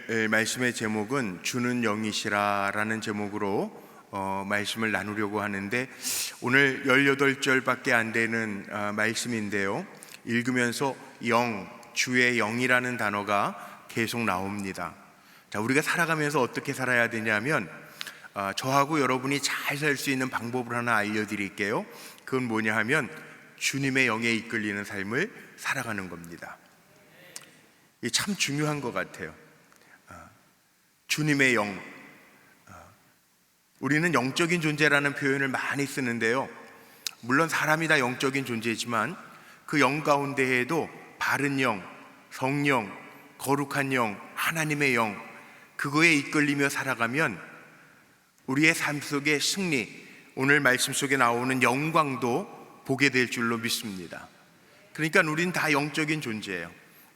오늘 말씀의 제목은 주는 영이시라라는 제목으로 말씀을 나누려고 하는데, 오늘 18절밖에 안 되는 말씀인데요, 읽으면서 주의 영이라는 단어가 계속 나옵니다. 자, 우리가 살아가면서 어떻게 살아야 되냐면, 저하고 여러분이 잘 살 수 있는 방법을 하나 알려드릴게요. 그건 뭐냐 하면 주님의 영에 이끌리는 삶을 살아가는 겁니다. 이게 참 중요한 것 같아요. 주님의 영. 우리는 영적인 존재라는 표현을 많이 쓰는데요, 물론 사람이 다 영적인 존재지만 그 영 가운데에도 바른 영, 성령, 거룩한 영, 하나님의 영, 그거에 이끌리며 살아가면 우리의 삶 속의 승리, 오늘 말씀 속에 나오는 영광도 보게 될 줄로 믿습니다. 그러니까 우린 다 영적인 존재예요.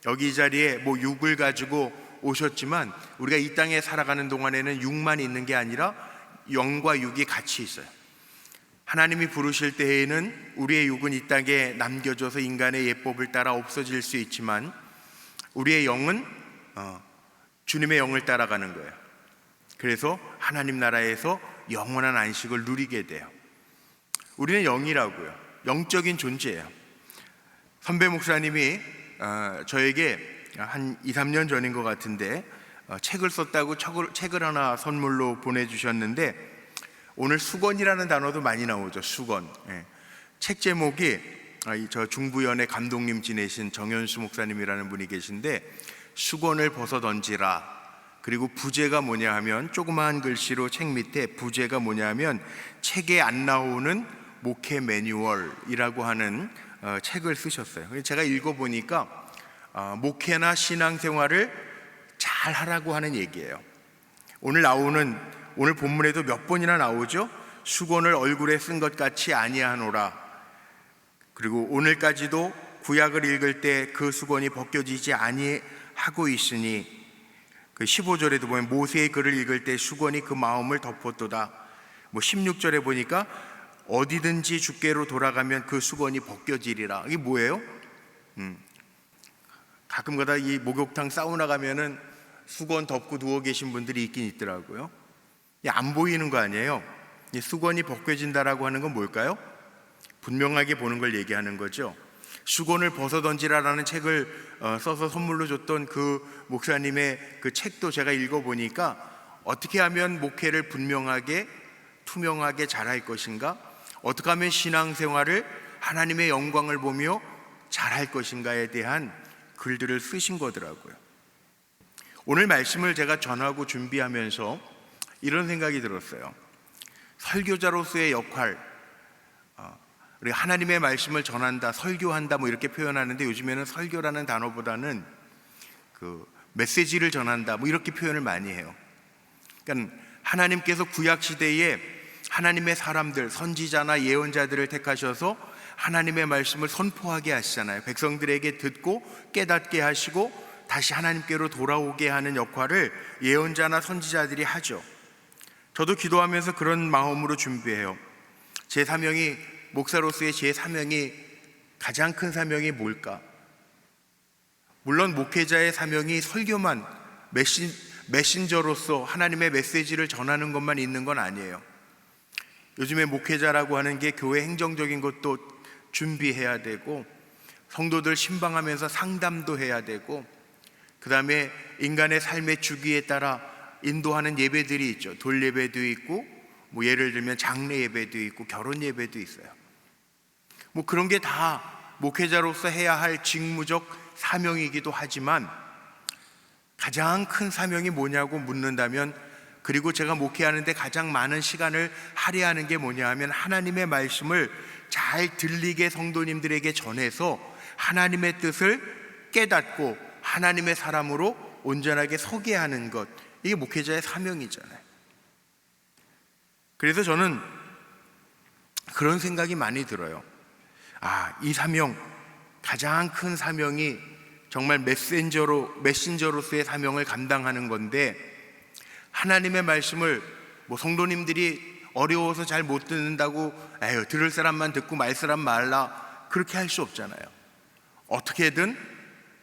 여기 이 자리에 육을 가지고 오셨지만 우리가 이 땅에 살아가는 동안에는 육만 있는 게 아니라 영과 육이 같이 있어요. 하나님이 부르실 때에는 우리의 육은 이 땅에 남겨져서 인간의 예법을 따라 없어질 수 있지만 우리의 영은 주님의 영을 따라가는 거예요. 그래서 하나님 나라에서 영원한 안식을 누리게 돼요. 우리는 영이라고요. 영적인 존재예요. 선배 목사님이 저에게 한 2-3년 전인 것 같은데 책을 썼다고 책을 하나 선물로 보내주셨는데, 오늘 수건이라는 단어도 많이 나오죠. 수건. 책 제목이 저 중부연의 감독님 지내신 정현수 목사님이라는 분이 계신데, 수건을 벗어 던지라. 그리고 부제가 뭐냐 하면, 조그마한 글씨로 책 밑에 부제가 뭐냐 하면 책에 안 나오는 목회 매뉴얼이라고 하는 책을 쓰셨어요. 제가 읽어보니까 목회나 신앙생활을 잘 하라고 하는 얘기예요. 오늘 본문에도 몇 번이나 나오죠. 수건을 얼굴에 쓴 것 같이 아니하노라. 그리고 오늘까지도 구약을 읽을 때 그 수건이 벗겨지지 아니하고 있으니, 그 15절에도 보면 모세의 글을 읽을 때 수건이 그 마음을 덮었도다. 16절에 보니까 어디든지 주께로 돌아가면 그 수건이 벗겨지리라. 이게 뭐예요? 가끔가다 이 목욕탕 사우나 가면은 수건 덮고 누워 계신 분들이 있긴 있더라고요. 안 보이는 거 아니에요? 이 수건이 벗겨진다라고 하는 건 뭘까요? 분명하게 보는 걸 얘기하는 거죠. 수건을 벗어 던지라라는 책을 써서 선물로 줬던 그 목사님의 그 책도 제가 읽어보니까, 어떻게 하면 목회를 분명하게 투명하게 잘할 것인가, 어떻게 하면 신앙생활을 하나님의 영광을 보며 잘할 것인가에 대한 글들을 쓰신 거더라고요. 오늘 말씀을 제가 전하고 준비하면서 이런 생각이 들었어요. 설교자로서의 역할, 우리 하나님의 말씀을 전한다, 설교한다 이렇게 표현하는데, 요즘에는 설교라는 단어보다는 그 메시지를 전한다 이렇게 표현을 많이 해요. 그러니까 하나님께서 구약 시대에 하나님의 사람들, 선지자나 예언자들을 택하셔서 하나님의 말씀을 선포하게 하시잖아요. 백성들에게 듣고 깨닫게 하시고 다시 하나님께로 돌아오게 하는 역할을 예언자나 선지자들이 하죠. 저도 기도하면서 그런 마음으로 준비해요. 제 사명이, 목사로서의 제 사명이, 가장 큰 사명이 뭘까? 물론 목회자의 사명이 설교만, 메신저로서 하나님의 메시지를 전하는 것만 있는 건 아니에요. 요즘에 목회자라고 하는 게 교회 행정적인 것도 준비해야 되고, 성도들 신방하면서 상담도 해야 되고, 그 다음에 인간의 삶의 주기에 따라 인도하는 예배들이 있죠. 돌 예배도 있고, 예를 들면 장례 예배도 있고, 결혼 예배도 있어요. 그런 게 다 목회자로서 해야 할 직무적 사명이기도 하지만, 가장 큰 사명이 뭐냐고 묻는다면, 그리고 제가 목회하는데 가장 많은 시간을 할애하는 게 뭐냐 하면, 하나님의 말씀을 잘 들리게 성도님들에게 전해서 하나님의 뜻을 깨닫고 하나님의 사람으로 온전하게 서게 하는 것, 이게 목회자의 사명이잖아요. 그래서 저는 그런 생각이 많이 들어요. 이 사명, 가장 큰 사명이 정말 메신저로서의 사명을 감당하는 건데, 하나님의 말씀을 성도님들이 어려워서 잘 못 듣는다고 들을 사람만 듣고 말 사람 말라, 그렇게 할 수 없잖아요. 어떻게든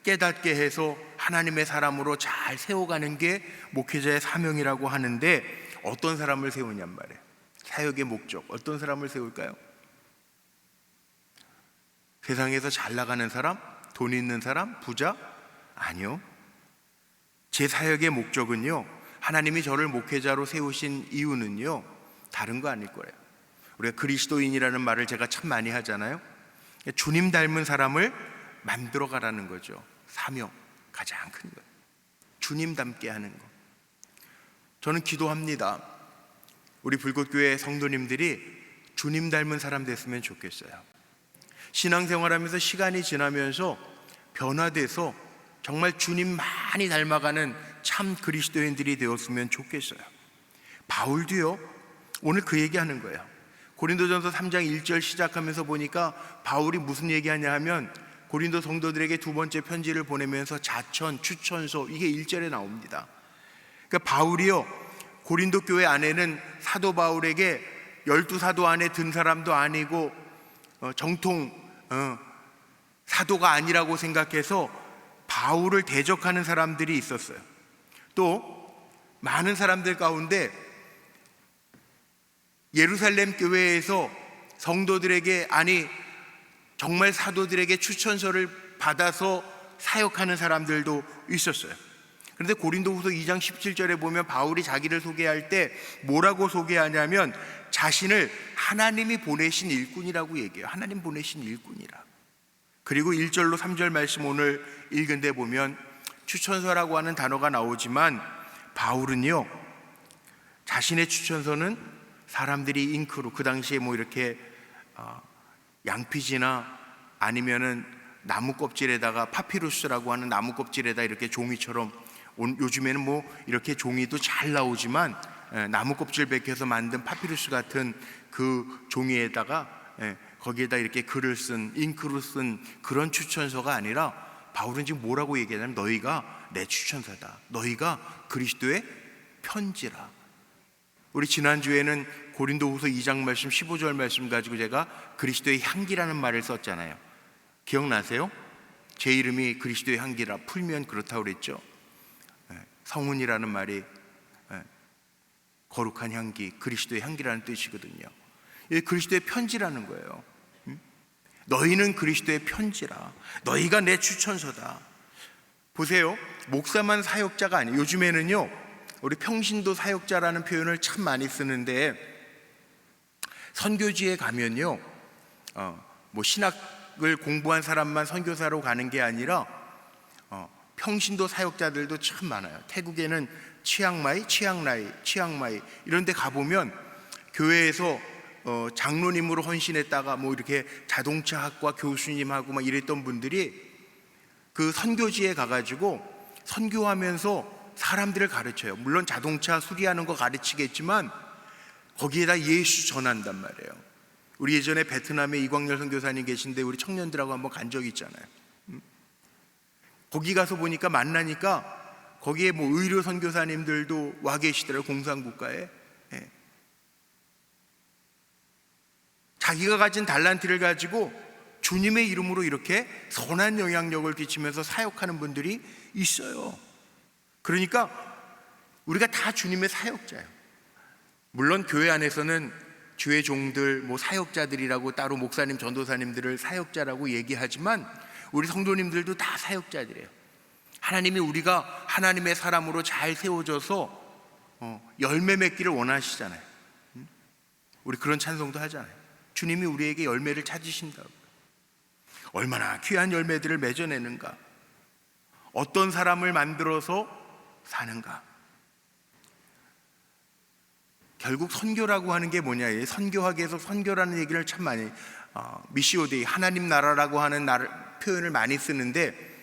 깨닫게 해서 하나님의 사람으로 잘 세워가는 게 목회자의 사명이라고 하는데, 어떤 사람을 세우냔 말이에요. 사역의 목적, 어떤 사람을 세울까요? 세상에서 잘 나가는 사람? 돈 있는 사람? 부자? 아니요. 제 사역의 목적은요, 하나님이 저를 목회자로 세우신 이유는요, 다른 거 아닐 거예요. 우리가 그리스도인이라는 말을 제가 참 많이 하잖아요. 주님 닮은 사람을 만들어 가라는 거죠. 사명, 가장 큰 거. 주님 닮게 하는 거. 저는 기도합니다. 우리 불꽃교회 성도님들이 주님 닮은 사람 됐으면 좋겠어요. 신앙생활하면서 시간이 지나면서 변화돼서 정말 주님 많이 닮아가는 참 그리스도인들이 되었으면 좋겠어요. 바울도요, 오늘 그 얘기하는 거예요. 고린도전서 3장 1절 시작하면서 보니까 바울이 무슨 얘기하냐 하면, 고린도 성도들에게 두 번째 편지를 보내면서 자천, 추천서, 이게 1절에 나옵니다. 그러니까 바울이요, 고린도 교회 안에는 사도 바울에게 12사도 안에 든 사람도 아니고 정통 사도가 아니라고 생각해서 바울을 대적하는 사람들이 있었어요. 또 많은 사람들 가운데 예루살렘 교회에서 성도들에게, 아니 정말 사도들에게 추천서를 받아서 사역하는 사람들도 있었어요. 그런데 고린도후서 2장 17절에 보면 바울이 자기를 소개할 때 뭐라고 소개하냐면, 자신을 하나님이 보내신 일꾼이라고 얘기해요. 하나님 보내신 일꾼이라. 그리고 1절로 3절 말씀 오늘 읽은 데 보면 추천서라고 하는 단어가 나오지만, 바울은요, 자신의 추천서는 사람들이 잉크로, 그 당시에 뭐 이렇게 양피지나 아니면은 나무 껍질에다가, 파피루스라고 하는 나무 껍질에다 이렇게 종이처럼, 요즘에는 뭐 이렇게 종이도 잘 나오지만 나무 껍질 벗겨서 만든 파피루스 같은 그 종이에다가 거기에다 이렇게 글을 쓴, 잉크로 쓴 그런 추천서가 아니라, 바울은 지금 뭐라고 얘기하냐면, 너희가 내 추천서다. 너희가 그리스도의 편지라. 우리 지난주에는 고린도후서 2장 말씀 15절 말씀 가지고 제가 그리스도의 향기라는 말을 썼잖아요. 기억나세요? 제 이름이 그리스도의 향기라, 풀면 그렇다고 그랬죠. 성운이라는 말이 거룩한 향기, 그리스도의 향기라는 뜻이거든요. 이게 그리스도의 편지라는 거예요. 너희는 그리스도의 편지라. 너희가 내 추천서다. 보세요, 목사만 사역자가 아니에요. 요즘에는요, 우리 평신도 사역자라는 표현을 참 많이 쓰는데, 선교지에 가면요, 뭐 신학을 공부한 사람만 선교사로 가는 게 아니라 평신도 사역자들도 참 많아요. 태국에는 치앙마이 이런 데 가보면 교회에서 장로님으로 헌신했다가 뭐 이렇게 자동차학과 교수님하고 막 이랬던 분들이 그 선교지에 가가지고 선교하면서 사람들을 가르쳐요. 물론 자동차 수리하는 거 가르치겠지만 거기에다 예수 전한단 말이에요. 우리 예전에 베트남에 이광열 선교사님 계신데 우리 청년들하고 한번 간 적이 있잖아요. 거기 가서 보니까, 만나니까 거기에 뭐 의료 선교사님들도 와 계시더라고요. 공산국가에. 자기가 가진 달란트를 가지고 주님의 이름으로 이렇게 선한 영향력을 끼치면서 사역하는 분들이 있어요. 그러니까 우리가 다 주님의 사역자예요. 물론 교회 안에서는 주의 종들, 뭐 사역자들이라고 따로 목사님, 전도사님들을 사역자라고 얘기하지만, 우리 성도님들도 다 사역자들이에요. 하나님이 우리가 하나님의 사람으로 잘 세워져서 열매 맺기를 원하시잖아요. 우리 그런 찬송도 하잖아요. 주님이 우리에게 열매를 찾으신다고. 얼마나 귀한 열매들을 맺어내는가, 어떤 사람을 만들어서 사는가. 결국 선교라고 하는 게 뭐냐, 선교학에서 선교라는 얘기를 참 많이, 미시오데이, 하나님 나라라고 하는 표현을 많이 쓰는데,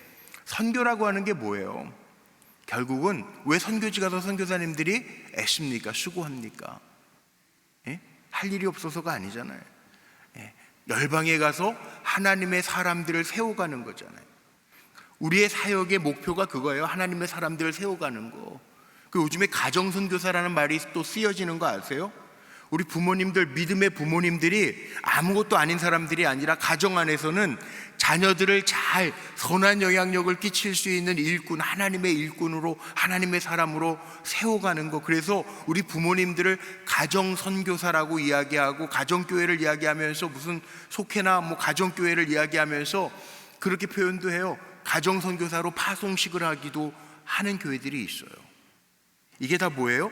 선교라고 하는 게 뭐예요? 결국은 왜 선교지 가서 선교사님들이 애씁니까? 수고합니까? 할 일이 없어서가 아니잖아요. 열방에 가서 하나님의 사람들을 세워가는 거잖아요. 우리의 사역의 목표가 그거예요. 하나님의 사람들을 세워가는 거. 요즘에 가정선교사라는 말이 또 쓰여지는 거 아세요? 우리 부모님들, 믿음의 부모님들이 아무것도 아닌 사람들이 아니라 가정 안에서는 자녀들을 잘 선한 영향력을 끼칠 수 있는 일꾼, 하나님의 일꾼으로, 하나님의 사람으로 세워가는 것. 그래서 우리 부모님들을 가정선교사라고 이야기하고, 가정교회를 이야기하면서 무슨 속회나 가정교회를 이야기하면서 그렇게 표현도 해요. 가정선교사로 파송식을 하기도 하는 교회들이 있어요. 이게 다 뭐예요?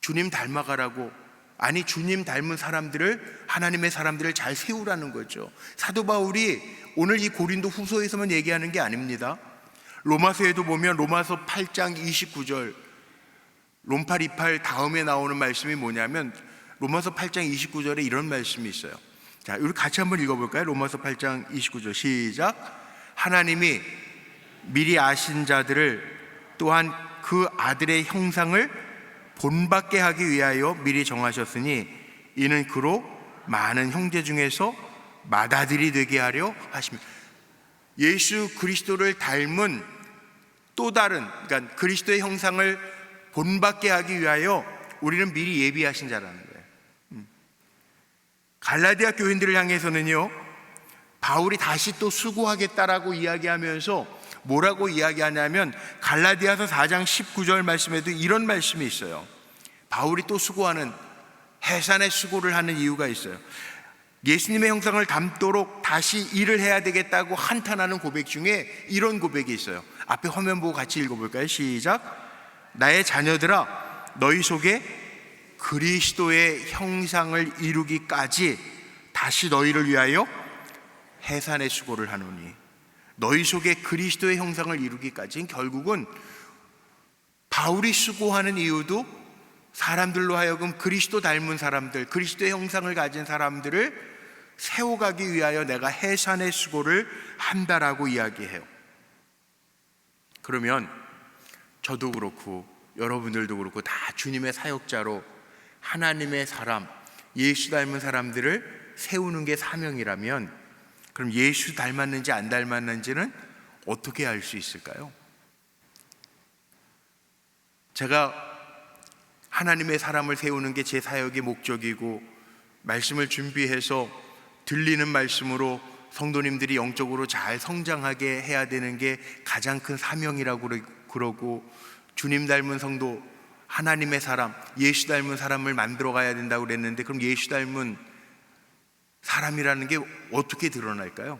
주님 닮아가라고, 아니 주님 닮은 사람들을, 하나님의 사람들을 잘 세우라는 거죠. 사도 바울이 오늘 이 고린도 후서에서만 얘기하는 게 아닙니다. 로마서에도 보면 로마서 8장 29절, 롬팔 28 다음에 나오는 말씀이 뭐냐면 로마서 8장 29절에 이런 말씀이 있어요. 자, 우리 같이 한번 읽어볼까요? 로마서 8장 29절 시작. 하나님이 미리 아신 자들을 또한 그 아들의 형상을 본받게 하기 위하여 미리 정하셨으니 이는 그로 많은 형제 중에서 맏아들이 되게 하려 하십니다. 예수 그리스도를 닮은 또 다른, 그러니까 그리스도의 형상을 본받게 하기 위하여 우리는 미리 예비하신 자라는 거예요. 갈라디아 교인들을 향해서는요, 바울이 다시 또 수고하겠다라고 이야기하면서 뭐라고 이야기하냐면 갈라디아서 4장 19절 말씀에도 이런 말씀이 있어요. 바울이 또 수고하는, 해산의 수고를 하는 이유가 있어요. 예수님의 형상을 닮도록 다시 일을 해야 되겠다고 한탄하는 고백 중에 이런 고백이 있어요. 앞에 화면 보고 같이 읽어볼까요? 시작. 나의 자녀들아, 너희 속에 그리스도의 형상을 이루기까지 다시 너희를 위하여 해산의 수고를 하노니. 너희 속에 그리스도의 형상을 이루기까지, 결국은 바울이 수고하는 이유도 사람들로 하여금 그리스도 닮은 사람들, 그리스도의 형상을 가진 사람들을 세워가기 위하여 내가 해산의 수고를 한다라고 이야기해요. 그러면 저도 그렇고 여러분들도 그렇고 다 주님의 사역자로 하나님의 사람, 예수 닮은 사람들을 세우는 게 사명이라면, 그럼 예수 닮았는지 안 닮았는지는 어떻게 알 수 있을까요? 제가 하나님의 사람을 세우는 게 제 사역의 목적이고, 말씀을 준비해서 들리는 말씀으로 성도님들이 영적으로 잘 성장하게 해야 되는 게 가장 큰 사명이라고 그러고, 주님 닮은 성도, 하나님의 사람, 예수 닮은 사람을 만들어 가야 된다고 그랬는데, 그럼 예수 닮은 사람이라는 게 어떻게 드러날까요?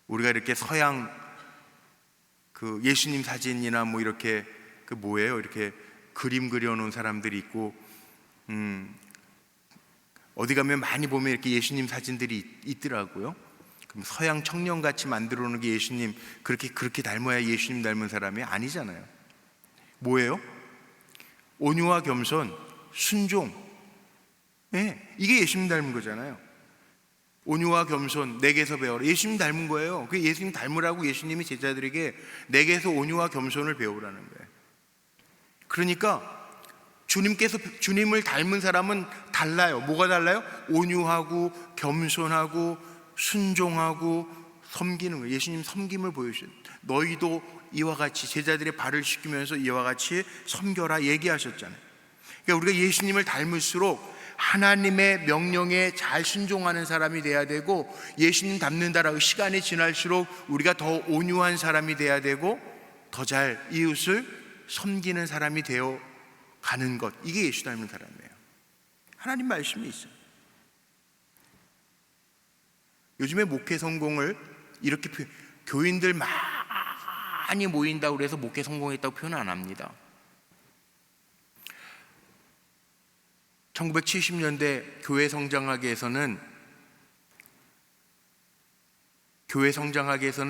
우리가 이렇게 서양 그 예수님 사진이나 이렇게 그 뭐예요? 이렇게 그림 그려놓은 사람들이 있고, 어디 가면 많이 보면 이렇게 예수님 사진들이 있더라고요. 그럼 서양 청년같이 만들어 놓은 게 예수님, 그렇게 닮아야 예수님 닮은 사람이 아니잖아요. 뭐예요? 온유와 겸손, 순종. 네, 이게 예수님 닮은 거잖아요. 온유와 겸손, 내게서 배워라. 예수님 닮은 거예요. 그 예수님 닮으라고 예수님이 제자들에게 내게서 온유와 겸손을 배우라는 거예요. 그러니까 주님을 닮은 사람은 달라요. 뭐가 달라요? 온유하고 겸손하고 순종하고 섬기는 거예요. 예수님 섬김을 보여주셨어요. 너희도 이와 같이 제자들의 발을 씻기면서 이와 같이 섬겨라 얘기하셨잖아요. 그러니까 우리가 예수님을 닮을수록 하나님의 명령에 잘 순종하는 사람이 돼야 되고, 예수님 닮는다라고 시간이 지날수록 우리가 더 온유한 사람이 돼야 되고, 더 잘 이웃을 섬기는 사람이 되어 가는 것, 이게 예수 닮은 사람이에요. 하나님 말씀이 있어요. 요즘에 목회 성공을 이렇게 교인들 많이 모인다고 그래서 목회 성공했다고 표현 안 합니다. 1970년대 교회 성장하기 위해서는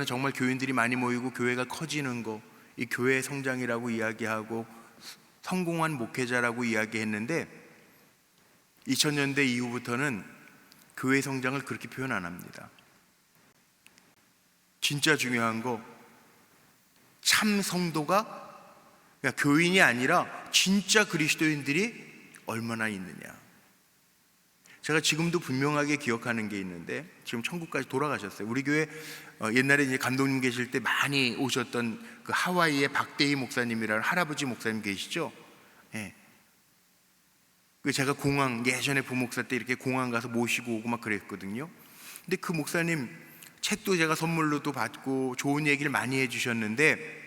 정말 교인들이 많이 모이고 교회가 커지는 거, 이 교회 성장이라고 이야기하고 성공한 목회자라고 이야기했는데, 2000년대 이후부터는 교회 성장을 그렇게 표현 안 합니다. 진짜 중요한 거, 참 성도가, 그러니까 교인이 아니라 진짜 그리스도인들이 얼마나 있느냐. 제가 지금도 분명하게 기억하는 게 있는데, 지금 천국까지 돌아가셨어요. 우리 교회 옛날에 이제 감독님 계실 때 많이 오셨던 그 하와이의 박대희 목사님이라는 할아버지 목사님 계시죠? 예. 그 제가 공항, 예전에 부목사 때 이렇게 공항 가서 모시고 오고 막 그랬거든요. 근데 그 목사님 책도 제가 선물로도 받고 좋은 얘기를 많이 해주셨는데,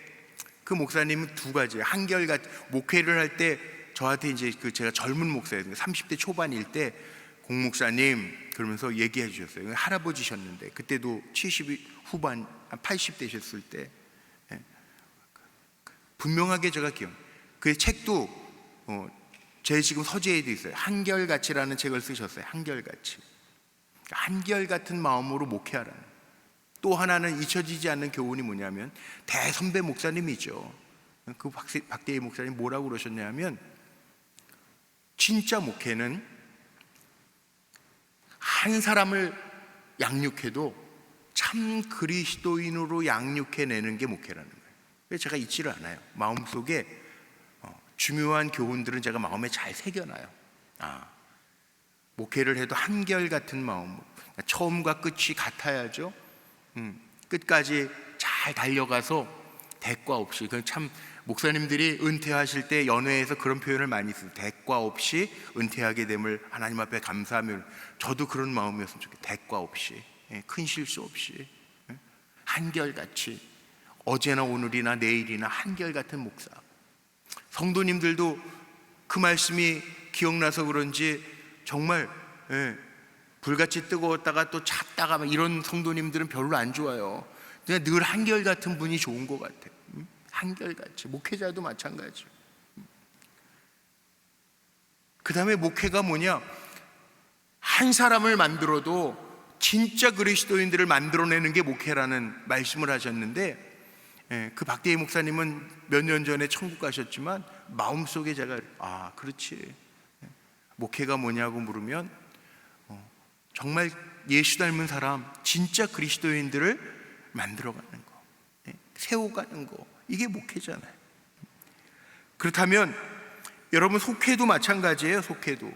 그 목사님은 두 가지, 한결같이 목회를 할 때 저한테 이제 제가 젊은 목사예요. 30대 초반일 때 공목사님 그러면서 얘기해 주셨어요. 할아버지셨는데 그때도 70 후반 80대셨을 때 분명하게 제가 그 책도 제 지금 서재에도 있어요. 한결같이라는 책을 쓰셨어요. 한결같이. 한결같은 마음으로 목회하라는. 또 하나는 잊혀지지 않는 교훈이 뭐냐면, 대선배 목사님이죠. 그 박대희 목사님 뭐라고 그러셨냐면, 진짜 목회는 한 사람을 양육해도 참 그리스도인으로 양육해내는 게 목회라는 거예요. 그래서 제가 잊지를 않아요. 마음속에 중요한 교훈들은 제가 마음에 잘 새겨놔요. 목회를 해도 한결같은 마음으로, 처음과 끝이 같아야죠. 끝까지 잘 달려가서 대가 없이. 참 목사님들이 은퇴하실 때 연회에서 그런 표현을 많이 써요. 대가 없이 은퇴하게 됨을 하나님 앞에 감사하며. 저도 그런 마음이었으면 좋겠어요. 대가 없이, 큰 실수 없이, 한결같이, 어제나 오늘이나 내일이나 한결같은 목사. 성도님들도 그 말씀이 기억나서 그런지 정말 불같이 뜨거웠다가 또 찼다가 이런 성도님들은 별로 안 좋아요. 그냥 늘 한결같은 분이 좋은 것 같아요. 한결같이. 목회자도 마찬가지죠. 그 다음에 목회가 뭐냐, 한 사람을 만들어도 진짜 그리스도인들을 만들어내는 게 목회라는 말씀을 하셨는데, 그 박대희 목사님은 몇 년 전에 천국 가셨지만 마음속에 제가 그렇지, 목회가 뭐냐고 물으면 정말 예수 닮은 사람, 진짜 그리스도인들을 만들어가는 거, 세워가는 거, 이게 목회잖아요. 그렇다면 여러분, 속회도 마찬가지예요. 속회도,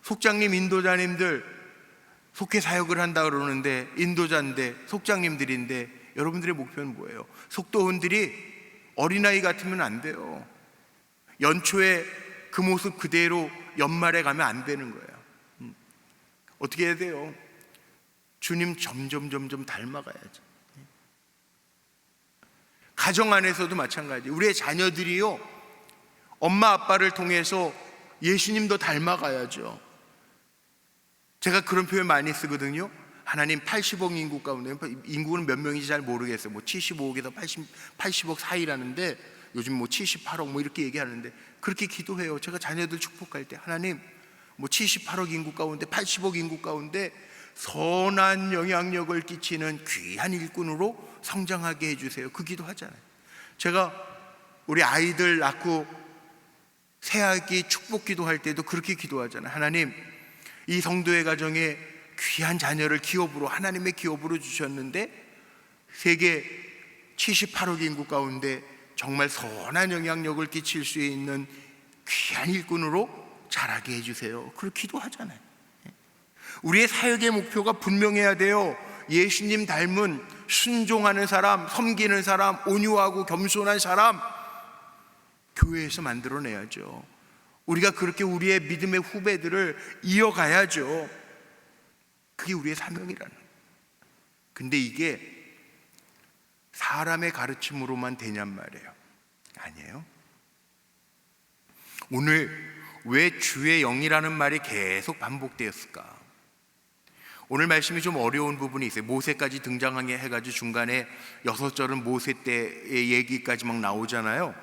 속장님, 인도자님들 속회 사역을 한다 그러는데, 인도자인데 속장님들인데, 여러분들의 목표는 뭐예요? 속도원들이 어린아이 같으면 안 돼요. 연초에 그 모습 그대로 연말에 가면 안 되는 거예요. 어떻게 해야 돼요? 주님 점점 닮아가야죠. 가정 안에서도 마찬가지. 우리의 자녀들이요, 엄마 아빠를 통해서 예수님도 닮아가야죠. 제가 그런 표현 많이 쓰거든요. 하나님 80억 인구 가운데, 인구는 몇 명인지 잘 모르겠어요. 75억에서 80억 사이라는데, 요즘 78억 이렇게 얘기하는데, 그렇게 기도해요. 제가 자녀들 축복할 때, 하나님 78억 인구 가운데, 80억 인구 가운데 선한 영향력을 끼치는 귀한 일꾼으로 성장하게 해주세요. 그 기도하잖아요. 제가 우리 아이들 낳고 새아기 축복 기도할 때도 그렇게 기도하잖아요. 하나님, 이 성도의 가정에 귀한 자녀를 기업으로, 하나님의 기업으로 주셨는데, 세계 78억 인구 가운데 정말 선한 영향력을 끼칠 수 있는 귀한 일꾼으로 자라게 해주세요. 그렇게 기도하잖아요. 우리의 사역의 목표가 분명해야 돼요. 예수님 닮은 순종하는 사람, 섬기는 사람, 온유하고 겸손한 사람, 교회에서 만들어내야죠. 우리가 그렇게 우리의 믿음의 후배들을 이어가야죠. 그게 우리의 사명이라는. 근데 이게 사람의 가르침으로만 되냔 말이에요. 아니에요. 오늘 왜 주의 영이라는 말이 계속 반복되었을까? 오늘 말씀이 좀 어려운 부분이 있어요. 모세까지 등장하게 해가지고 중간에 6절은 모세 때의 얘기까지 막 나오잖아요.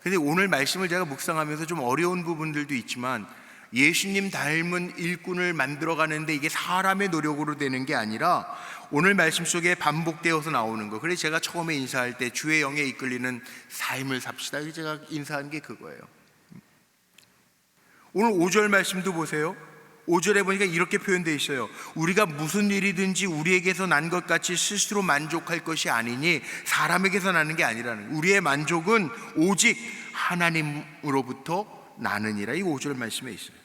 근데 오늘 말씀을 제가 묵상하면서 좀 어려운 부분들도 있지만, 예수님 닮은 일꾼을 만들어가는데 이게 사람의 노력으로 되는 게 아니라 오늘 말씀 속에 반복되어서 나오는 거. 그래서 제가 처음에 인사할 때 주의 영에 이끌리는 삶을 삽시다, 제가 인사한 게 그거예요. 오늘 5절 말씀도 보세요. 5절에 보니까 이렇게 표현되어 있어요. 우리가 무슨 일이든지 우리에게서 난 것 같이 스스로 만족할 것이 아니니, 사람에게서 나는 게 아니라는 거예요. 우리의 만족은 오직 하나님으로부터 나느니라. 이 5절 말씀에 있어요.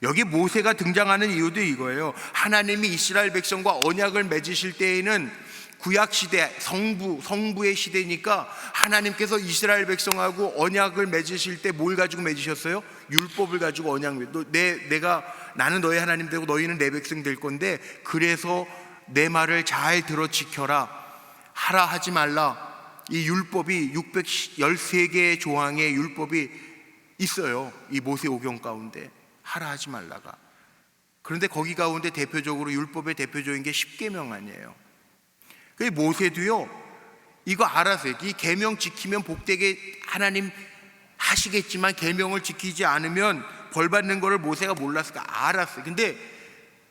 여기 모세가 등장하는 이유도 이거예요. 하나님이 이스라엘 백성과 언약을 맺으실 때에는 구약 시대, 성부의 시대니까 하나님께서 이스라엘 백성하고 언약을 맺으실 때 뭘 가지고 맺으셨어요? 율법을 가지고 나는 너의 하나님 되고 너희는 내 백성 될 건데, 그래서 내 말을 잘 들어 지켜라, 하라 하지 말라. 이 율법이 613개의 조항의 율법이 있어요. 이 모세오경 가운데 하라 하지 말라가. 그런데 거기 가운데 대표적으로 율법의 대표적인 게 10계명 아니에요. 그 모세도요, 이거 알았어요. 이 계명 지키면 복되게 하나님 하시겠지만 계명을 지키지 않으면 벌 받는 거를 모세가 몰랐을까? 알았어요. 근데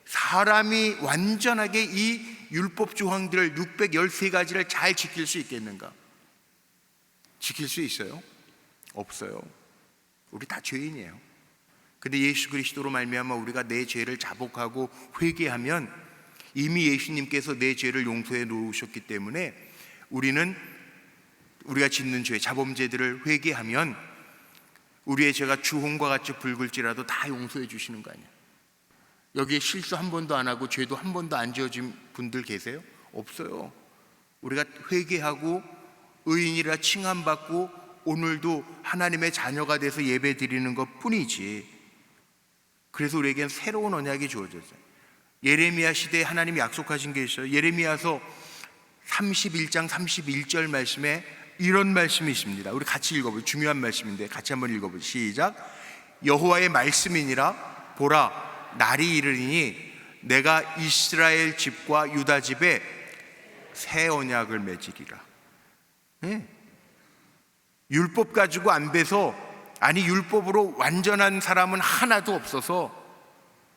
사람이 완전하게 이 율법 조항들을 613가지를 잘 지킬 수 있겠는가? 지킬 수 있어요? 없어요. 우리 다 죄인이에요. 근데 예수 그리스도로 말미암아 우리가 내 죄를 자복하고 회개하면 이미 예수님께서 내 죄를 용서해 놓으셨기 때문에 우리가 짓는 죄, 자범죄들을 회개하면 우리의 죄가 주홍과 같이 붉을지라도 다 용서해 주시는 거 아니에요. 여기에 실수 한 번도 안 하고 죄도 한 번도 안 지어진 분들 계세요? 없어요. 우리가 회개하고 의인이라 칭함받고 오늘도 하나님의 자녀가 돼서 예배 드리는 것 뿐이지. 그래서 우리에겐 새로운 언약이 주어졌어요. 예레미야 시대에 하나님이 약속하신 게 있어요. 예레미야서 31장 31절 말씀에 이런 말씀이 있습니다. 우리 같이 읽어보죠. 중요한 말씀인데 같이 한번 읽어보죠. 시작. 여호와의 말씀이니라. 보라, 날이 이르리니 내가 이스라엘 집과 유다 집에 새 언약을 맺으리라. 율법 가지고 안 배서, 아니 율법으로 완전한 사람은 하나도 없어서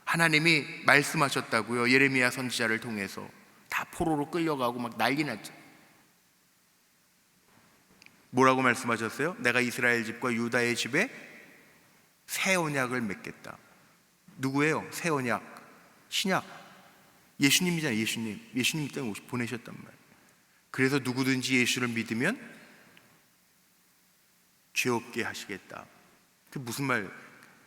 하나님이 말씀하셨다고요. 예레미야 선지자를 통해서. 다 포로로 끌려가고 막 난리 났죠. 뭐라고 말씀하셨어요? 내가 이스라엘 집과 유다의 집에 새 언약을 맺겠다. 누구예요? 새 언약, 신약, 예수님이잖아요. 예수님 때문에 보내셨단 말이에요. 그래서 누구든지 예수를 믿으면 죄 없게 하시겠다. 그 무슨 말?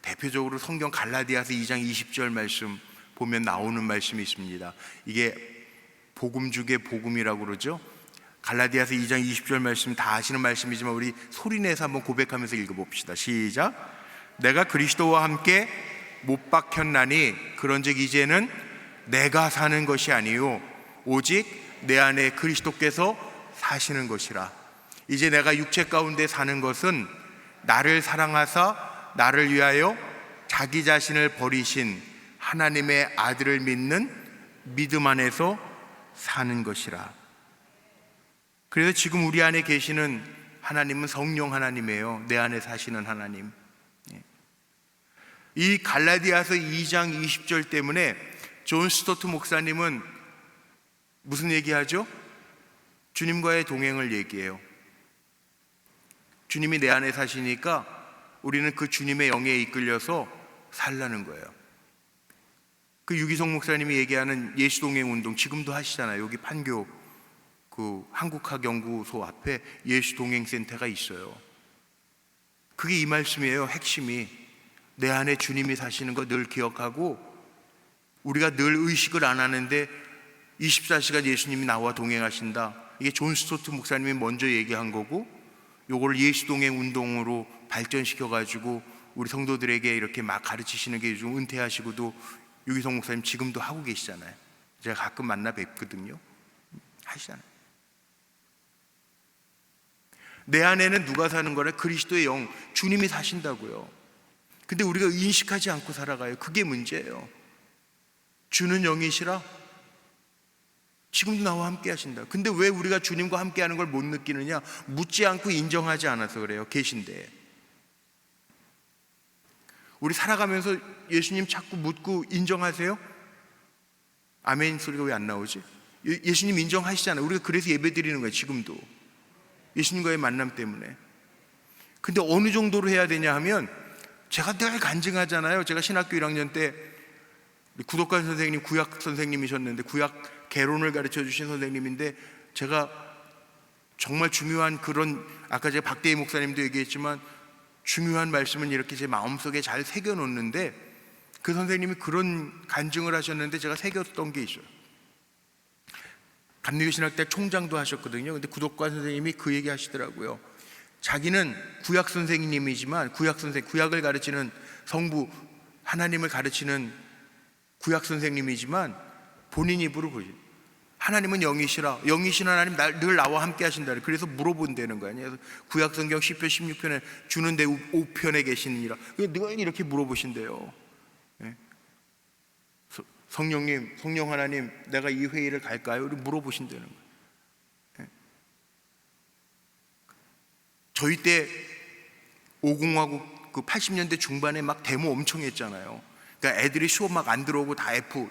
대표적으로 성경 갈라디아서 2장 20절 말씀 보면 나오는 말씀이 있습니다. 이게 복음 중에 복음이라고 그러죠. 갈라디아서 2장 20절 말씀 다 아시는 말씀이지만 우리 소리내서 한번 고백하면서 읽어봅시다. 시작. 내가 그리스도와 함께 못 박혔나니 그런즉 이제는 내가 사는 것이 아니요 오직 내 안에 그리스도께서 사시는 것이라. 이제 내가 육체 가운데 사는 것은 나를 사랑하사 나를 위하여 자기 자신을 버리신 하나님의 아들을 믿는 믿음 안에서 사는 것이라. 그래서 지금 우리 안에 계시는 하나님은 성령 하나님이에요. 내 안에 사시는 하나님. 이 갈라디아서 2장 20절 때문에 존 스토트 목사님은 무슨 얘기하죠? 주님과의 동행을 얘기해요. 주님이 내 안에 사시니까 우리는 그 주님의 영에 이끌려서 살라는 거예요. 그 유기성 목사님이 얘기하는 예수동행 운동 지금도 하시잖아요. 여기 판교 그 한국학연구소 앞에 예수동행센터가 있어요. 그게 이 말씀이에요. 핵심이 내 안에 주님이 사시는 거 늘 기억하고, 우리가 늘 의식을 안 하는데 24시간 예수님이 나와 동행하신다. 이게 존 스토트 목사님이 먼저 얘기한 거고, 요거를 예수동행 운동으로 발전시켜가지고 우리 성도들에게 이렇게 막 가르치시는 게 요즘 은퇴하시고도 유기성 목사님 지금도 하고 계시잖아요. 제가 가끔 만나 뵙거든요. 하시잖아요. 내 안에는 누가 사는 거래? 그리스도의 영, 주님이 사신다고요. 근데 우리가 인식하지 않고 살아가요. 그게 문제예요. 주는 영이시라 지금도 나와 함께 하신다. 근데 왜 우리가 주님과 함께 하는 걸 못 느끼느냐? 묻지 않고 인정하지 않아서 그래요. 계신데. 우리 살아가면서 예수님 자꾸 묻고 인정하세요? 아멘 소리가 왜 안 나오지? 예수님 인정하시잖아요. 우리가 그래서 예배 드리는 거예요. 지금도 예수님과의 만남 때문에. 근데 어느 정도로 해야 되냐 하면, 제가 늘 간증하잖아요. 제가 신학교 1학년 때 구독관 선생님, 구약 선생님이셨는데, 구약 개론을 가르쳐 주신 선생님인데, 제가 정말 중요한 그런, 아까 제가 박대희 목사님도 얘기했지만 중요한 말씀은 이렇게 제 마음속에 잘 새겨 놓는데, 그 선생님이 그런 간증을 하셨는데 제가 새겼던 게 있어요. 감리교 신학대 총장도 하셨거든요. 근데 구독관 선생님이 그 얘기 하시더라고요. 자기는 구약 선생님이지만 구약을 가르치는 성부 하나님을 가르치는 구약 선생님이지만 본인 입으로 보지, 하나님은 영이시라, 영이신 하나님 늘 나와 함께 하신다. 그래서 물어본다는 거 아니에요. 구약성경 10편 16편에 주는 데 우편에 계시니라, 늘 이렇게 물어보신대요. 성령님, 성령 하나님, 내가 이 회의를 갈까요? 이렇게 물어보신다는 거예요. 저희 때 50하고 그 80년대 중반에 막 데모 엄청 했잖아요. 그러니까 애들이 수업 막 안 들어오고 다 F,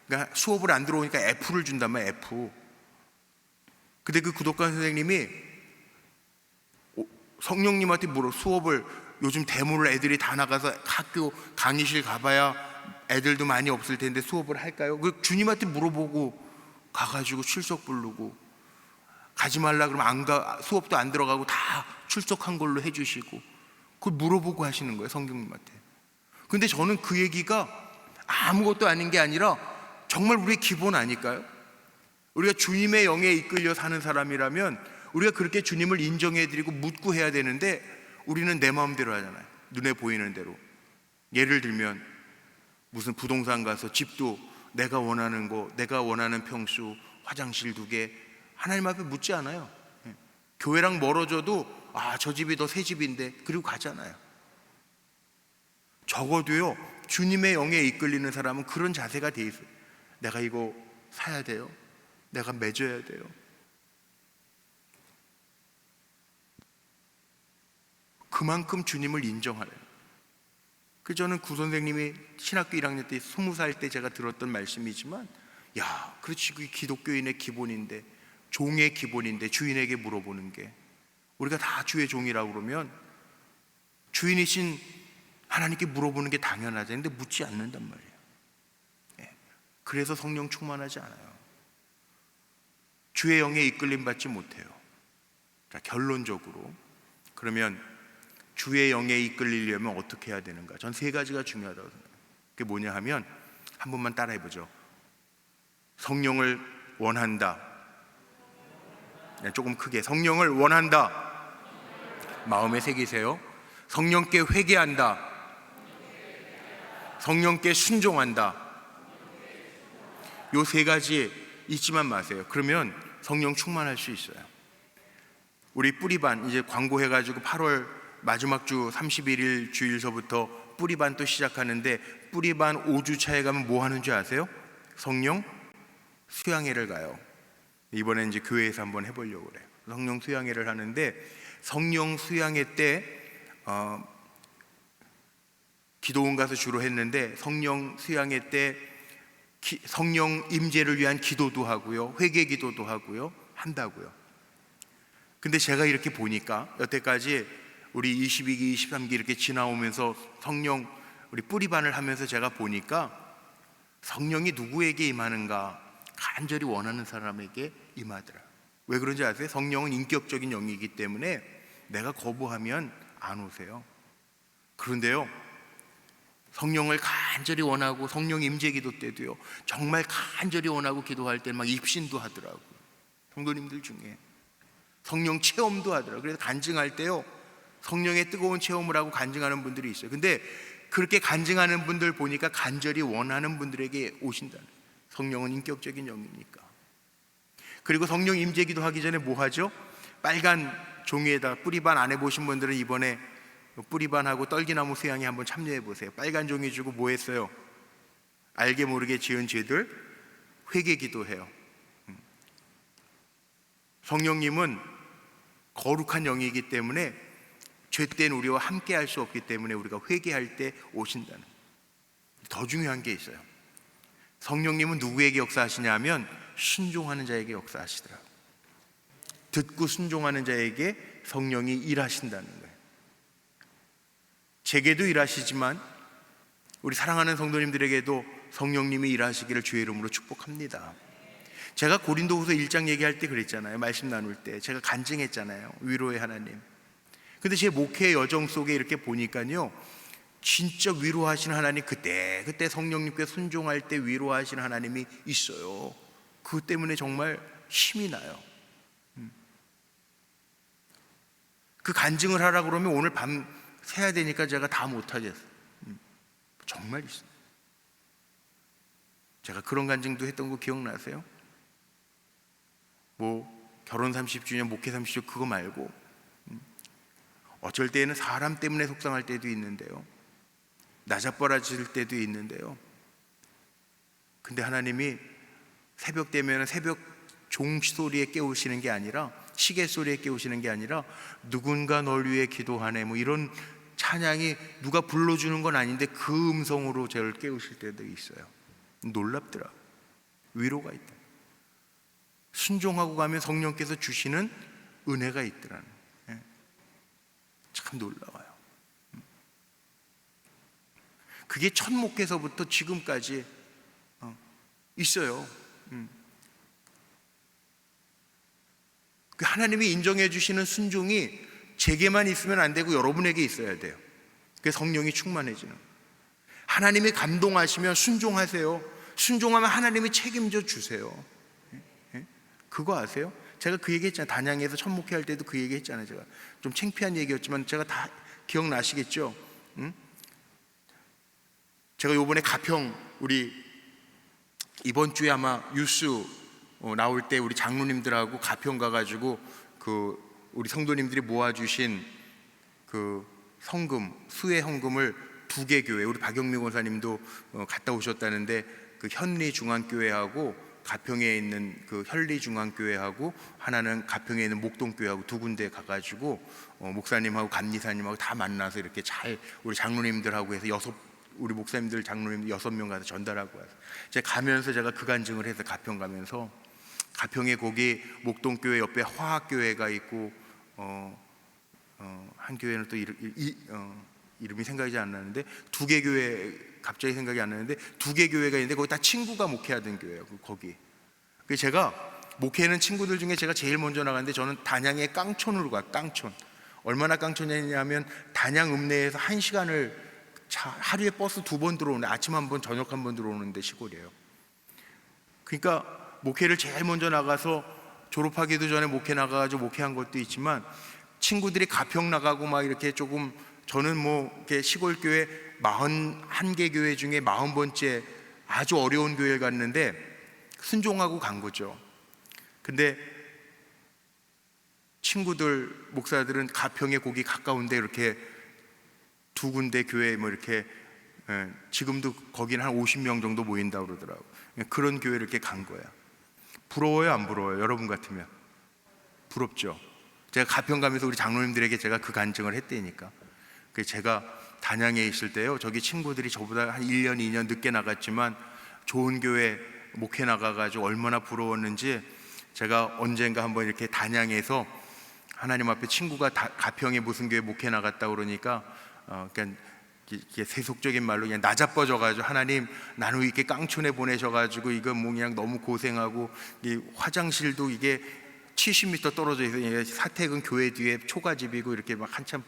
그러니까 수업을 안 들어오니까 F를 준단 말이에요. F. 근데 그 구독관 선생님이 성령님한테 수업을, 요즘 데모를 애들이 다 나가서 학교 강의실 가봐야 애들도 많이 없을 텐데 수업을 할까요? 그 주님한테 물어보고 가가지고 출석 부르고, 가지 말라 그러면 안 가, 수업도 안 들어가고 다 출석한 걸로 해주시고, 그걸 물어보고 하시는 거예요, 성령님한테. 근데 저는 그 얘기가 아무것도 아닌 게 아니라 정말 우리의 기본 아닐까요? 우리가 주님의 영에 이끌려 사는 사람이라면 우리가 그렇게 주님을 인정해드리고 묻고 해야 되는데, 우리는 내 마음대로 하잖아요. 눈에 보이는 대로. 예를 들면 무슨 부동산 가서 집도 내가 원하는 거, 내가 원하는 평수, 화장실 2개 하나님 앞에 묻지 않아요. 교회랑 멀어져도 저 집이 더 새 집인데, 그리고 가잖아요. 적어도요, 주님의 영에 이끌리는 사람은 그런 자세가 돼 있어요. 내가 이거 사야 돼요? 내가 맺어야 돼요? 그만큼 주님을 인정하래요. 그 저는 구 선생님이 신학교 1학년 때 20살 때 제가 들었던 말씀이지만, 야, 그렇지, 그게 기독교인의 기본인데, 종의 기본인데 주인에게 물어보는 게, 우리가 다 주의 종이라고 그러면 주인이신 하나님께 물어보는 게 당연하죠. 근데 묻지 않는단 말이에요. 그래서 성령 충만하지 않아요. 주의 영에 이끌림 받지 못해요. 자, 결론적으로 그러면 주의 영에 이끌리려면 어떻게 해야 되는가? 전 3가지가 중요하다고 생각해요. 그게 뭐냐 하면, 한 번만 따라해 보죠. 성령을 원한다. 조금 크게. 성령을 원한다. 마음에 새기세요. 성령께 회개한다. 성령께 순종한다. 요 3가지 잊지만 마세요. 그러면 성령 충만할 수 있어요. 우리 뿌리반 이제 광고해가지고 8월 마지막 주 31일 주일서부터 뿌리반 또 시작하는데, 뿌리반 5주 차에 가면 뭐 하는 줄 아세요? 성령 수양회를 가요. 이번에 이제 교회에서 한번 해보려고 그래요. 성령 수양회를 하는데, 성령 수양회 때 기도원 가서 주로 했는데, 성령 수양회 때 성령 임재를 위한 기도도 하고요, 회개 기도도 하고요, 한다고요. 근데 제가 이렇게 보니까 여태까지 우리 22기, 23기 이렇게 지나오면서 성령 우리 뿌리반을 하면서 제가 보니까, 성령이 누구에게 임하는가? 간절히 원하는 사람에게 임하더라. 왜 그런지 아세요? 성령은 인격적인 영이기 때문에 내가 거부하면 안 오세요. 그런데요, 성령을 간절히 원하고 성령 임재 기도 때도요, 정말 간절히 원하고 기도할 때 막 입신도 하더라고요. 성도님들 중에 성령 체험도 하더라고요. 그래서 간증할 때요, 성령의 뜨거운 체험을 하고 간증하는 분들이 있어요. 근데 그렇게 간증하는 분들 보니까 간절히 원하는 분들에게 오신다는, 성령은 인격적인 영이니까. 그리고 성령 임재 기도 하기 전에 뭐 하죠? 빨간 종이에다, 뿌리반 안 해보신 분들은 이번에 뿌리반하고 떨기나무 수양에 한번 참여해 보세요. 빨간 종이 주고 뭐 했어요? 알게 모르게 지은 죄들 회개 기도해요. 성령님은 거룩한 영이기 때문에 죄된 우리와 함께 할 수 없기 때문에 우리가 회개할 때 오신다는. 더 중요한 게 있어요. 성령님은 누구에게 역사하시냐 하면 순종하는 자에게 역사하시더라고요. 듣고 순종하는 자에게 성령이 일하신다는 거예요. 제게도 일하시지만 우리 사랑하는 성도님들에게도 성령님이 일하시기를 주의 이름으로 축복합니다. 제가 고린도후서 1장 얘기할 때 그랬잖아요. 말씀 나눌 때 제가 간증했잖아요. 위로의 하나님. 근데 제 목회 여정 속에 이렇게 보니까요, 진짜 위로하시는 하나님, 그때 성령님께 순종할 때 위로하시는 하나님이 있어요. 그것 때문에 정말 힘이 나요. 그 간증을 하라 그러면 오늘 밤 새야 되니까 제가 다 못하겠어요. 정말 있어요. 제가 그런 간증도 했던 거 기억나세요? 뭐 결혼 30주년, 목회 30주년 그거 말고 어쩔 때에는 사람 때문에 속상할 때도 있는데요, 나자빠라질 때도 있는데요, 근데 하나님이 새벽 되면 새벽 종 소리에 깨우시는 게 아니라, 시계 소리에 깨우시는 게 아니라 누군가 널 위해 기도하네, 뭐 이런 찬양이 누가 불러주는 건 아닌데 그 음성으로 저를 깨우실 때도 있어요. 놀랍더라. 위로가 있다. 순종하고 가면 성령께서 주시는 은혜가 있더라는. 참 놀라워요. 그게 첫 목회서부터 지금까지 있어요. 하나님이 인정해 주시는 순종이 제게만 있으면 안 되고 여러분에게 있어야 돼요. 그게 성령이 충만해지는. 하나님이 감동하시면 순종하세요. 순종하면 하나님이 책임져 주세요. 그거 아세요? 제가 그 얘기 했잖아요. 단양에서 첫 목회할 때도 그 얘기 했잖아요. 제가 좀 창피한 얘기였지만 제가 다 기억나시겠죠? 제가 요번에 가평, 우리 이번 주에 아마 뉴스 나올 때 우리 장로님들하고 가평 가가지고 그 우리 성도님들이 모아주신 그 성금, 수혜 헌금을 2개 교회, 우리 박영미 권사님도 갔다 오셨다는데 그 현리중앙교회하고 가평에 있는 그 현리중앙교회하고 하나는 가평에 있는 목동교회하고 2군데 가가지고 목사님하고 감리사님하고 다 만나서 이렇게 잘 우리 장로님들하고 해서 우리 목사님들 장로님 6명 가서 전달하고 와서 제가 가면서 제가 그 간증을 해서 가평 가면서, 가평에 거기 목동교회 옆에 화학교회가 있고 한 교회는 또 이름이 생각이 안 나는데 2개 교회 갑자기 생각이 안 나는데 2개 교회가 있는데 거기 다 친구가 목회하던 교회예요. 거기. 그래서 제가 목회하는 친구들 중에 제가 제일 먼저 나갔는데 저는 단양의 깡촌으로 가요. 깡촌. 얼마나 깡촌이냐면 단양 읍내에서 1시간을 하루에 버스 2번 들어오는데, 아침 1번 저녁 1번 들어오는데 시골이에요. 그러니까 목회를 제일 먼저 나가서 졸업하기도 전에 목회 나가가지고 목회한 것도 있지만 친구들이 가평 나가고 막 이렇게 조금, 저는 뭐 이렇게 시골 교회 41개 교회 중에 40번째 아주 어려운 교회를 갔는데 순종하고 간 거죠. 근데 친구들 목사들은 가평에 거기 가까운데 이렇게 2군데 교회 뭐 이렇게 지금도 거기는 한 50명 정도 모인다고 그러더라고. 그런 교회를 이렇게 간 거야. 부러워요, 안 부러워요? 여러분 같으면 부럽죠. 제가 가평 가면서 우리 장로님들에게 제가 그 간증을 했다니까. 그래서 제가 단양에 있을 때요, 저기 친구들이 저보다 한 1년 2년 늦게 나갔지만 좋은 교회 목회 나가가지고 얼마나 부러웠는지, 제가 언젠가 한번 이렇게 단양에서 하나님 앞에 친구가 가평에 무슨 교회 목회 나갔다 그러니까 그냥 이게 세속적인 말로 그냥 나자빠져가지고, 하나님 나는 이렇게 깡촌에 보내셔가지고 이거 뭐 그냥 너무 고생하고, 이 화장실도 이게 70m 떨어져 있어요. 사택은 교회 뒤에 초가집이고 이렇게 막 한참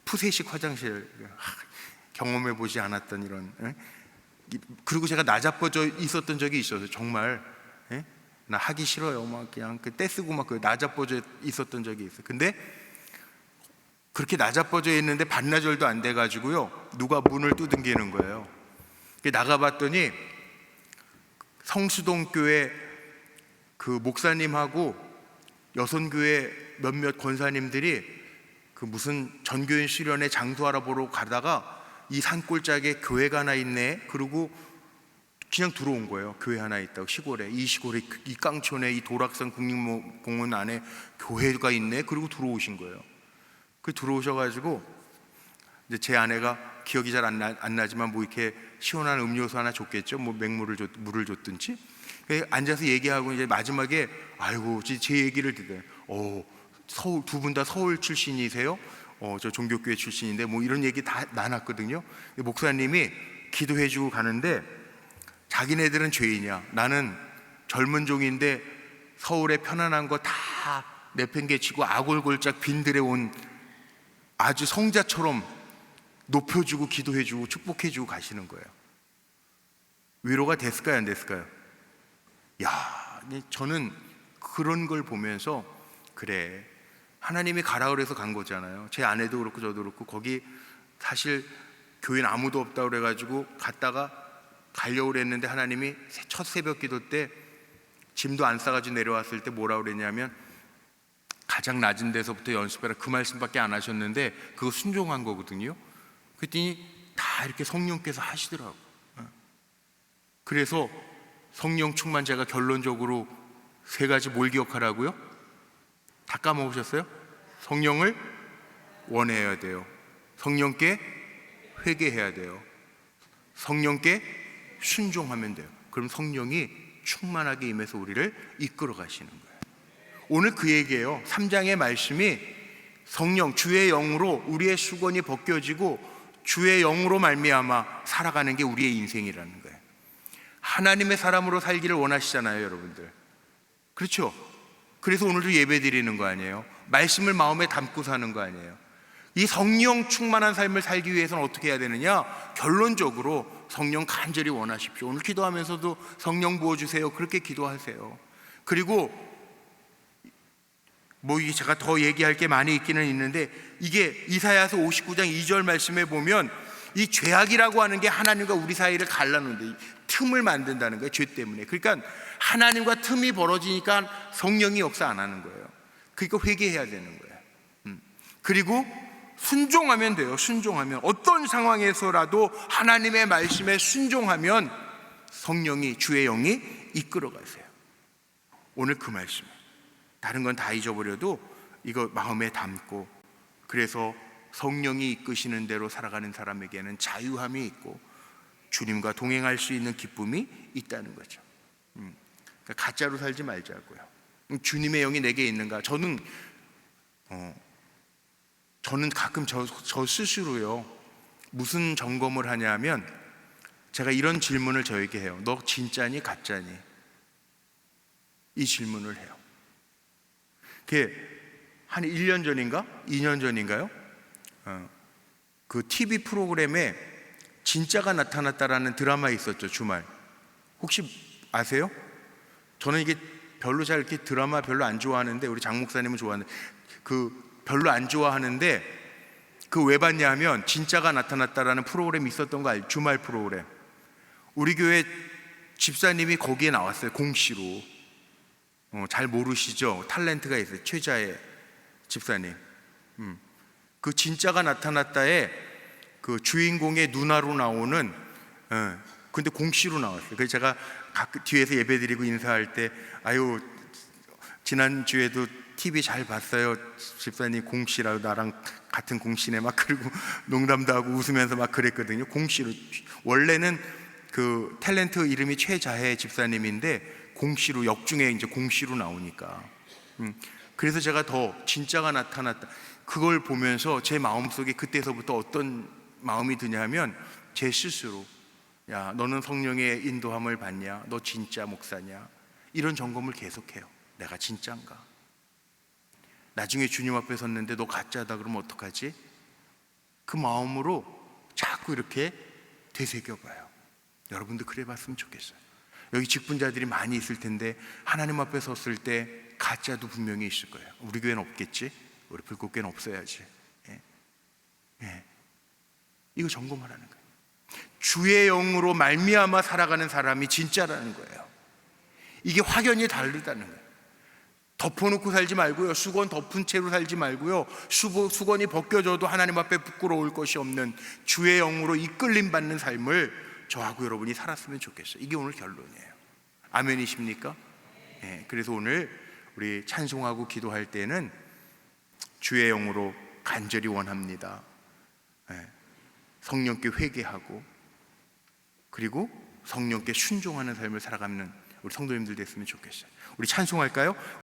푸세식 화장실, 경험해 보지 않았던 이런. 그리고 제가 나자빠져 있었던 적이 있어서 정말 나 하기 싫어요. 막 그냥 그 떼쓰고 막 그 나자빠져 있었던 적이 있어요. 근데 그렇게 나자빠져 있는데 반나절도 안 돼가지고요, 누가 문을 두들기는 거예요. 나가봤더니 성수동 교회 그 목사님하고 여선교회 몇몇 권사님들이 그 무슨 전교인 수련회 장소하러 보러 가다가 이 산골짜기에 교회가 하나 있네, 그리고 그냥 들어온 거예요. 교회 하나 있다고, 시골에, 이 시골에 이 깡촌에 이 도락산 국립공원 안에 교회가 있네, 그리고 들어오신 거예요. 그 들어오셔가지고 이제 제 아내가 기억이 잘 안 나지만 뭐 이렇게 시원한 음료수 하나 줬겠죠. 뭐 물을 줬든지. 앉아서 얘기하고 이제 마지막에 아이고 제 얘기를 듣더니 서울, 2분 다 서울 출신이세요? 저 종교교회 출신인데 뭐 이런 얘기 다 나눴거든요. 목사님이 기도해주고 가는데, 자기네들은 죄인이야, 나는 젊은 종인데 서울에 편안한 거 다 내팽개치고 아골골짝 빈들에 온 아주 성자처럼 높여주고 기도해주고 축복해주고 가시는 거예요. 위로가 됐을까요, 안 됐을까요? 야, 저는 그런 걸 보면서 그래, 하나님이 가라 그래서 간 거잖아요. 제 아내도 그렇고 저도 그렇고 거기 사실 교회는 아무도 없다고 그래가지고 갔다가 가려고 그랬는데 하나님이 첫 새벽 기도 때 짐도 안 싸가지고 내려왔을 때 뭐라고 그랬냐면 가장 낮은 데서부터 연습해라, 그 말씀밖에 안 하셨는데 그거 순종한 거거든요. 그랬더니 다 이렇게 성령께서 하시더라고요. 그래서 성령 충만, 제가 결론적으로 세 가지 뭘 기억하라고요? 다 까먹으셨어요? 성령을 원해야 돼요. 성령께 회개해야 돼요. 성령께 순종하면 돼요. 그럼 성령이 충만하게 임해서 우리를 이끌어 가시는 거예요. 오늘 그 얘기예요. 3장의 말씀이 성령, 주의 영으로 우리의 수건이 벗겨지고 주의 영으로 말미암아 살아가는 게 우리의 인생이라는 거예요. 하나님의 사람으로 살기를 원하시잖아요, 여러분들. 그렇죠? 그래서 오늘도 예배 드리는 거 아니에요? 말씀을 마음에 담고 사는 거 아니에요? 이 성령 충만한 삶을 살기 위해서는 어떻게 해야 되느냐? 결론적으로 성령 간절히 원하십시오. 오늘 기도하면서도 성령 부어주세요, 그렇게 기도하세요. 그리고 이게 제가 더 얘기할 게 많이 있기는 있는데, 이게 이사야서 59장 2절 말씀에 보면 이 죄악이라고 하는 게 하나님과 우리 사이를 갈라놓는데 틈을 만든다는 거예요, 죄 때문에. 그러니까 하나님과 틈이 벌어지니까 성령이 역사 안 하는 거예요. 그러니까 회개해야 되는 거예요. 그리고 순종하면 돼요. 순종하면, 어떤 상황에서라도 하나님의 말씀에 순종하면 성령이, 주의 영이 이끌어 가세요. 오늘 그 말씀, 다른 건 다 잊어버려도 이거 마음에 담고, 그래서 성령이 이끄시는 대로 살아가는 사람에게는 자유함이 있고 주님과 동행할 수 있는 기쁨이 있다는 거죠. 그러니까 가짜로 살지 말자고요. 주님의 영이 내게 있는가? 저는 가끔 저 스스로요, 무슨 점검을 하냐면 제가 이런 질문을 저에게 해요. 너 진짜니 가짜니? 이 질문을 해요. 그게 한 1년 전인가? 2년 전인가요? 그 TV 프로그램에 진짜가 나타났다라는 드라마 있었죠, 주말. 혹시 아세요? 저는 이게 별로 잘 이렇게 드라마 별로 안 좋아하는데, 우리 장 목사님은 좋아하는데, 별로 안 좋아하는데 왜 봤냐 하면 진짜가 나타났다라는 프로그램이 있었던 거 알죠? 주말 프로그램. 우리 교회 집사님이 거기에 나왔어요, 공시로. 잘 모르시죠? 탤런트가 있어요, 최자의 집사님. 그 진짜가 나타났다에 그 주인공의 누나로 나오는, 근데 공시로 나왔어요. 그래서 제가 뒤에서 예배드리고 인사할 때, 아유, 지난주에도 TV 잘 봤어요, 집사님 공시라고, 나랑 같은 공시네, 막 그리고 농담도 하고 웃으면서 막 그랬거든요. 공시로. 원래는 그 탤런트 이름이 최자혜 집사님인데 공시로, 역중에 이제 공시로 나오니까. 그래서 제가 더 진짜가 나타났다, 그걸 보면서 제 마음속에 그때서부터 어떤 마음이 드냐면, 제 스스로, 야, 너는 성령의 인도함을 받냐? 너 진짜 목사냐? 이런 점검을 계속해요. 내가 진짜인가? 나중에 주님 앞에 섰는데 너 가짜다 그러면 어떡하지? 그 마음으로 자꾸 이렇게 되새겨봐요. 여러분도 그래 봤으면 좋겠어요. 여기 직분자들이 많이 있을 텐데 하나님 앞에 섰을 때 가짜도 분명히 있을 거예요. 우리 교회는 없겠지? 우리 불꽃교회는 없어야지. 이거 점검하라는 거예요. 주의 영으로 말미암아 살아가는 사람이 진짜라는 거예요. 이게 확연히 다르다는 거예요. 덮어놓고 살지 말고요, 수건 덮은 채로 살지 말고요, 수건이 벗겨져도 하나님 앞에 부끄러울 것이 없는 주의 영으로 이끌림 받는 삶을 저하고 여러분이 살았으면 좋겠어요. 이게 오늘 결론이에요. 아멘이십니까? 그래서 오늘 우리 찬송하고 기도할 때는 주의 영으로 간절히 원합니다. 성령께 회개하고, 그리고 성령께 순종하는 삶을 살아가는 우리 성도님들 됐으면 좋겠어요. 우리 찬송할까요?